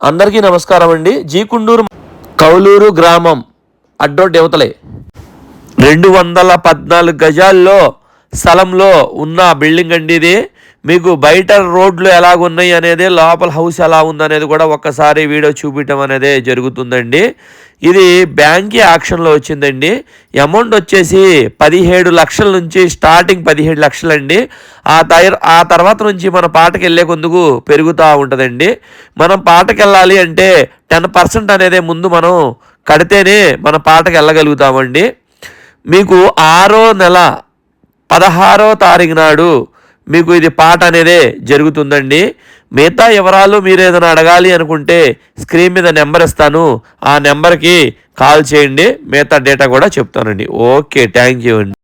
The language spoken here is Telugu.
అందరికీ నమస్కారం అండి. జీకుండూరు కౌలూరు గ్రామం అడ్డోటి యువతలే 214 గజాల్లో స్థలంలో ఉన్న బిల్డింగ్ అండి ఇది. మీకు బయట రోడ్లు ఎలాగున్నాయి అనేది, లోపల హౌస్ ఎలా ఉందనేది కూడా ఒక్కసారి వీడియో చూపించడం అనేది జరుగుతుందండి. ఇది బ్యాంకీ ఆక్షన్లో వచ్చిందండి. అమౌంట్ వచ్చేసి 17 లక్షల నుంచి స్టార్టింగ్ 17 లక్షలండి. ఆ తర్వాత నుంచి మన పాటకి వెళ్ళే కొందుకు పెరుగుతూ ఉంటుందండి. మనం పాటకి వెళ్ళాలి అంటే 10% అనేది ముందు మనం కడితేనే మన పాటకి వెళ్ళగలుగుతామండి. మీకు 6వ నెల 16వ తారీఖు నాడు మీకు ఇది పాట అనేదే జరుగుతుందండి. మిగతా వివరాలు మీరు ఏదైనా అడగాలి అనుకుంటే స్క్రీన్ మీద నెంబర్ ఇస్తాను, ఆ నెంబర్కి కాల్ చేయండి. మిగతా డేటా కూడా చెప్తానండి. ఓకే, థ్యాంక్ యూ అండి.